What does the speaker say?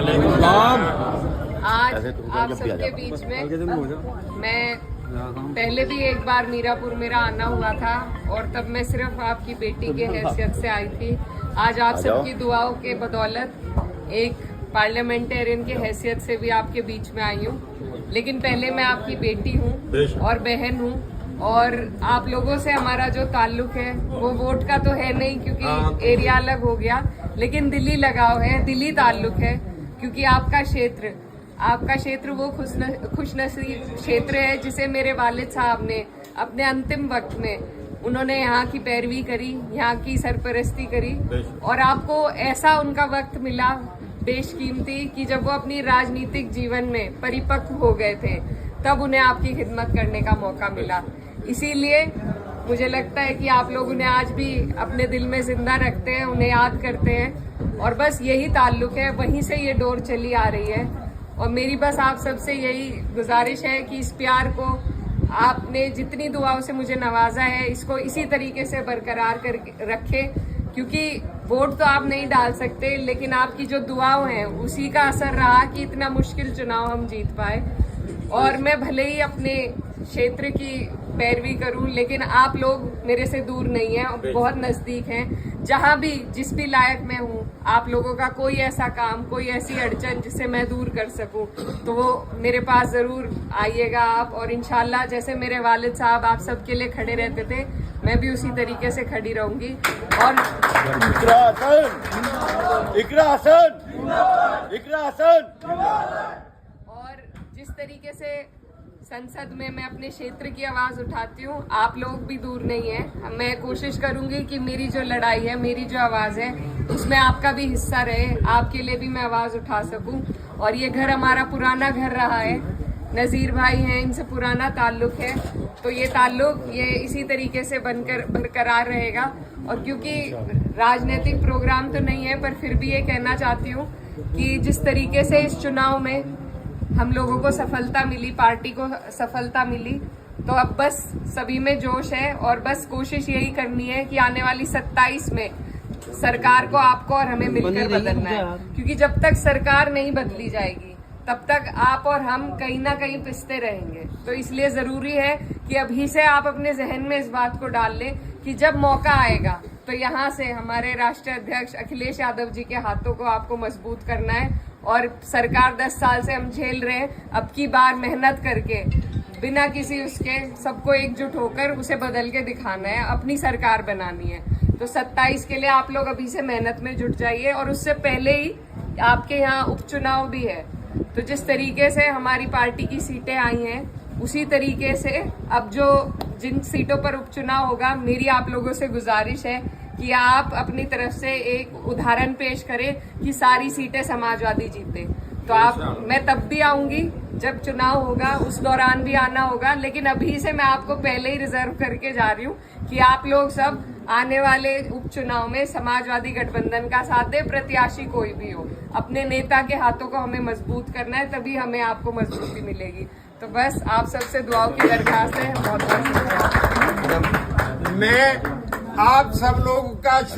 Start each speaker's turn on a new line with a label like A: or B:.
A: आज आप सबके बीच में मैं पहले भी एक बार मीरापुर मेरा आना हुआ था और तब मैं सिर्फ आपकी बेटी के हैसियत से आई थी। आज आप सबकी दुआओं के बदौलत एक पार्लियामेंटेरियन की हैसियत से भी आपके बीच में आई हूँ। लेकिन पहले मैं आपकी बेटी हूँ और बहन हूँ और आप लोगों से हमारा जो ताल्लुक है वो वोट का तो है नहीं क्योंकि एरिया अलग हो गया, लेकिन दिली लगाव है, दिली ताल्लुक है क्योंकि आपका क्षेत्र वो खुशनसीब क्षेत्र है जिसे मेरे वालिद साहब ने अपने अंतिम वक्त में उन्होंने यहाँ की पैरवी करी, यहाँ की सरपरस्ती करी और आपको ऐसा उनका वक्त मिला बेशकीमती कि जब वो अपनी राजनीतिक जीवन में परिपक्व हो गए थे तब उन्हें आपकी खिदमत करने का मौका मिला। इसीलिए मुझे लगता है कि आप लोग उन्हें आज भी अपने दिल में जिंदा रखते हैं, उन्हें याद करते हैं और बस यही ताल्लुक है, वहीं से ये डोर चली आ रही है। और मेरी बस आप सबसे यही गुजारिश है कि इस प्यार को आपने जितनी दुआओं से मुझे नवाजा है इसको इसी तरीके से बरकरार कर रखें, क्योंकि वोट तो आप नहीं डाल सकते लेकिन आपकी जो दुआओं हैं उसी का असर रहा कि इतना मुश्किल चुनाव हम जीत पाए। और मैं भले ही अपने क्षेत्र की पैरवी करूं लेकिन आप लोग मेरे से दूर नहीं हैं, बहुत नजदीक हैं। जहां भी जिस भी लायक मैं हूं, आप लोगों का कोई ऐसा काम, कोई ऐसी अड़चन जिसे मैं दूर कर सकूं तो वो मेरे पास जरूर आइएगा आप। और इंशाल्लाह जैसे मेरे वालिद साहब आप सबके लिए खड़े रहते थे मैं भी उसी तरीके से खड़ी रहूंगी। और जिस तरीके से संसद में मैं अपने क्षेत्र की आवाज उठाती हूँ, आप लोग भी दूर नहीं है। मैं कोशिश करूंगी कि मेरी जो लड़ाई है, मेरी जो आवाज है उसमें आपका भी हिस्सा रहे, आपके लिए भी मैं आवाज उठा सकूं। और ये घर हमारा पुराना घर रहा है, नजीर भाई हैं, इनसे पुराना ताल्लुक है, तो ये ताल्लुक ये इसी तरीके से बनकर बरकरार रहेगा। और क्योंकि राजनीतिक प्रोग्राम तो नहीं है पर फिर भी ये कहना चाहती हूँ कि जिस तरीके से इस चुनाव में हम लोगों को सफलता मिली, पार्टी को सफलता मिली, तो अब बस सभी में जोश है और बस कोशिश यही करनी है कि आने वाली 27 में सरकार को आपको और हमें मिलकर बदलना है। क्योंकि जब तक सरकार नहीं बदली जाएगी तब तक आप और हम कहीं ना कहीं पिसते रहेंगे। तो इसलिए जरूरी है कि अभी से आप अपने जहन में इस बात को डाल लें कि जब मौका आएगा तो यहाँ से हमारे राष्ट्रीय अध्यक्ष अखिलेश यादव जी के हाथों को आपको मजबूत करना है। और सरकार 10 साल से हम झेल रहे हैं, अब की बार मेहनत करके बिना किसी उसके सबको एकजुट होकर उसे बदल के दिखाना है, अपनी सरकार बनानी है। तो 27 के लिए आप लोग अभी से मेहनत में जुट जाइए। और उससे पहले ही आपके यहाँ उपचुनाव भी है, तो जिस तरीके से हमारी पार्टी की सीटें आई हैं उसी तरीके से अब जो जिन सीटों पर उपचुनाव होगा, मेरी आप लोगों से गुजारिश है कि आप अपनी तरफ से एक उदाहरण पेश करें कि सारी सीटें समाजवादी जीते। तो मैं तब भी आऊंगी जब चुनाव होगा, उस दौरान भी आना होगा, लेकिन अभी से मैं आपको पहले ही रिजर्व करके जा रही हूँ कि आप लोग सब आने वाले उपचुनाव में समाजवादी गठबंधन का साथ दे, प्रत्याशी कोई भी हो, अपने नेता के हाथों को हमें मजबूत करना है, तभी हमें आपको मजबूती मिलेगी। तो बस आप सबसे दुआओं की दरखास्त है। बहुत बहुत शुक्रिया।
B: मैं आप सब लोग का